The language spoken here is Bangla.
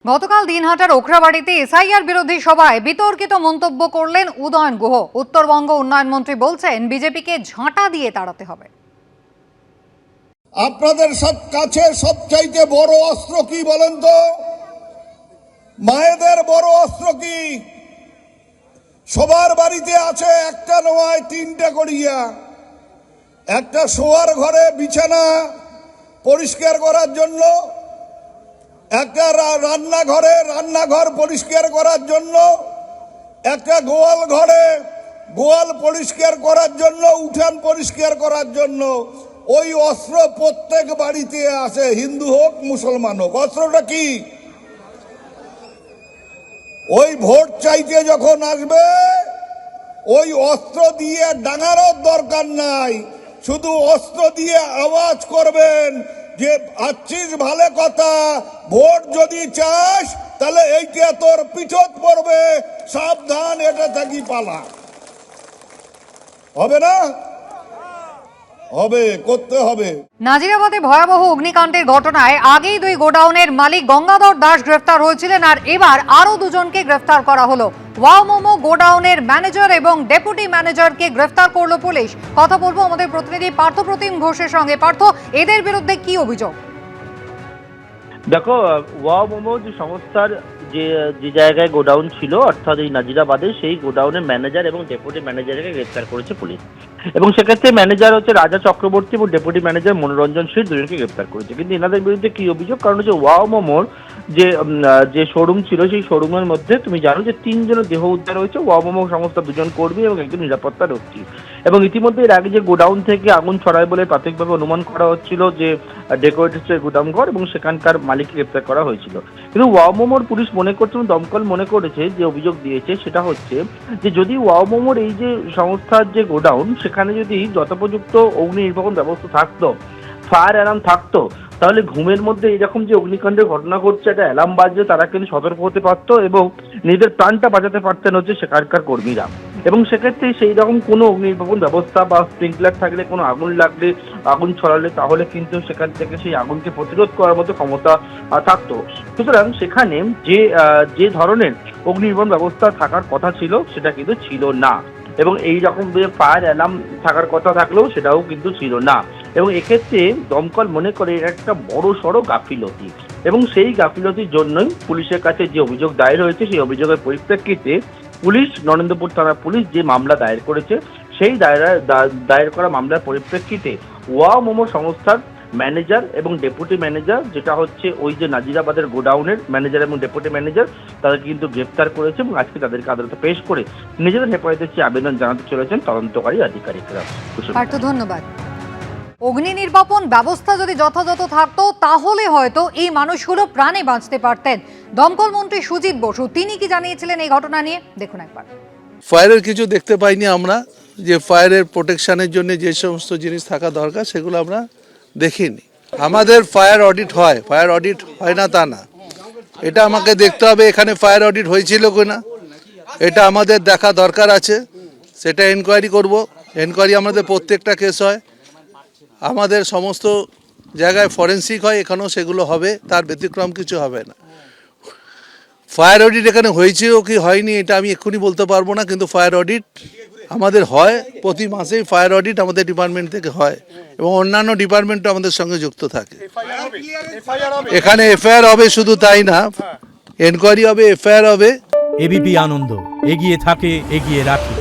গতকাল দিনহাটার ওখরাবাড়িতে এসআইআর বিরোধী সভায় বিতর্কিত মন্তব্য করলেন উদয়ন গুহ। উত্তরবঙ্গ উন্নয়ন মন্ত্রী বলছেন বিজেপিকে ঝাঁটা দিয়ে তাড়াতে হবে। আপনাদের কাছে সবচাইতে বড় অস্ত্র কি বলেন তো? মায়েদের বড় অস্ত্র কি? সবার বাড়িতে আছে একটা নয় তিনটা করিয়া, একটা শোয়ার ঘরে বিছানা পরিষ্কার করার জন্য, একটা রান্নাঘর পরিষ্কার করার জন্য, একটা গোয়াল পরিষ্কার করার জন্য, উঠান পরিষ্কার করার জন্য। ওই অস্ত্র প্রত্যেক বাড়িতে আছে, হিন্দু হোক মুসলমান হোক। অস্ত্রটা কি? ওই ভোট চাইতে যখন আসবে ওই অস্ত্র দিয়ে ডাঙানোর দরকার নাই, শুধু অস্ত্র দিয়ে আওয়াজ করবেন যে আছিস ভালো কথা, ভোট যদি চাস তাহলে এইটা তোর পিঠত পড়বে, সাবধান, এটা থাকি পালা। হবে না? হবে, করতে হবে। নাজিরাবাদে ভয়াবহ অগ্নিকাণ্ডের ঘটনায় আগেই দুই গোডাউনের মালিক গঙ্গাধর দাস গ্রেফতার হয়েছিলেন, আর এবার আরো দুজনকে গ্রেফতার করা হলো। ওয়াও মোমো গোডাউনের ম্যানেজার এবং ডেপুটি ম্যানেজারকে গ্রেফতার করলো পুলিশ। কথা বলবো আমাদের প্রতিনিধি পার্থপ্রতিম ঘোষের সঙ্গে। পার্থ, এদের বিরুদ্ধে কি অভিযোগ? দেখো, ওয়াও মোমো যে সংস্থার যে জায়গায় গোডাউন ছিল, অর্থাৎ এই নাজিরাবাদে, সেই গোডাউনের ম্যানেজার এবং ডেপুটি ম্যানেজারকে গ্রেফতার করেছে পুলিশ। এবং সেক্ষেত্রে ম্যানেজার হচ্ছে রাজা চক্রবর্তী এবং ডেপুটি ম্যানেজার মনোরঞ্জন শীল, দুজনকে গ্রেফতার করেছে। কিন্তু এনাদের বিরুদ্ধে কি অভিযোগ? কারণ হচ্ছে ওয়াও মোমোর যে শোরুম ছিল, সেই শোরুমের মধ্যে তুমি জানো যে 3 জনের দেহ উদ্ধার হয়েছে। ওয়াও মোমো সংস্থার 2 জন কর্মী এবং একজন নিরাপত্তা রক্ষী। এবং ইতিমধ্যে এর আগে যে গোডাউন থেকে আগুন ছড়ায় বলে প্রাথমিকভাবে অনুমান করা হচ্ছিল যে ডেকোরেটর গোডাউন ঘর, এবং সেখানকার মালিককে গ্রেফতার করা হয়েছিল। কিন্তু ওয়াও মোমোর পুলিশ মনে করছে, দমকল মনে করেছে, যে অভিযোগ দিয়েছে সেটা হচ্ছে যে যদি ওয়াও মোমোর এই যে সংস্থার যে গোডাউন, সেখানে যদি যথোপযুক্ত অগ্নি নির্বাপন ব্যবস্থা থাকতো, ফায়ার অ্যালার্ম থাকতো, তাহলে ঘুমের মধ্যে এরকম যে অগ্নিকাণ্ডের ঘটনা ঘটছে, একটা অ্যালার্ম বাজছে, তারা কিন্তু সতর্ক হতে পারতো এবং নিজেদের প্রাণটা বাঁচাতে পারতেন হচ্ছে সেখানকার কর্মীরা। এবং সেক্ষেত্রে সেই রকম কোনো অগ্নি নির্বাপন ব্যবস্থা বা স্প্রিংকলার থাকলে, কোনো আগুন লাগলে, আগুন ছড়ালে, তাহলে কিন্তু সেখান থেকে সেই আগুনকে প্রতিরোধ করার মতো ক্ষমতা থাকতো। সুতরাং সেখানে যে ধরনের অগ্নি নির্বাপন ব্যবস্থা থাকার কথা ছিল সেটা কিন্তু ছিল না, এবং এই রকম যে ফায়ার অ্যালার্ম থাকার কথা থাকলেও সেটাও কিন্তু ছিল না। এবং এক্ষেত্রে দমকল মনে করে এটা একটা বড় সড়ো গাফিলতি, এবং সেই গাফিলতির জন্যই পুলিশের কাছে যে অভিযোগ দায়ের হয়েছে, সেই অভিযোগের পরিপ্রেক্ষিতে পুলিশ, নরেন্দ্রপুর থানা পুলিশ যে মামলা দায়ের করেছে, সেই দায়ের করা মামলার পরিপ্রেক্ষিতে ওয়াও মোমো সংস্থার ম্যানেজার এবং ডেপুটি ম্যানেজার, যেটা হচ্ছে ওই যে নাজিরাবাদের গোডাউনের ম্যানেজার এবং ডেপুটি ম্যানেজার, তাদেরকে কিন্তু গ্রেফতার করেছে এবং আজকে তাদেরকে আদালতে পেশ করে নিজেদের হেফাজতের চেয়ে আবেদন জানাতে চলেছেন তদন্তকারী আধিকারিকরা। ধন্যবাদ। অগ্নি নির্বাপন ব্যবস্থা যদি যথাযথ থাকতো তাহলে হয়তো এই মানুষগুলো প্রাণে বাঁচতে পারতেন। দমকল মন্ত্রী সুজিত বসু তিনি কি জানিয়েছিলেন এই ঘটনা নিয়ে, দেখুন একবার। ফায়ারের কিছু দেখতে পাইনি আমরা, যে ফায়ারের প্রোটেকশনের জন্য যে সমস্ত জিনিস থাকা দরকার সেগুলো আমরা দেখিনি। আমাদের ফায়ার অডিট হয়, ফায়ার অডিট হয় না তা না, এটা আমাকে দেখতে হবে এখানে ফায়ার অডিট হয়েছিল কিনা, এটা আমাদের দেখা দরকার আছে, সেটা এনকোয়ারি করব। এনকোয়ারি আমাদের প্রত্যেকটা কেস হয়, আমাদের সমস্ত জায়গায় ফরেন্সিক হয়, এখানেও সেগুলো হবে, তার ব্যতিক্রম কিছু হবে না। ফায়ার অডিট এখানে হয়েছেও কি হয়নি এটা আমি এক্ষুনি বলতে পারবো না, কিন্তু ফায়ার অডিট আমাদের হয়, প্রতি মাসেই ফায়ার অডিট আমাদের ডিপার্টমেন্ট থেকে হয়, এবং অন্যান্য ডিপার্টমেন্টও আমাদের সঙ্গে যুক্ত থাকে। এখানে এফআইআর হবে, শুধু তাই না, এনকোয়ারি হবে, এফআইআর হবে। এবিপি আনন্দ, এগিয়ে থাকে, এগিয়ে রাখে।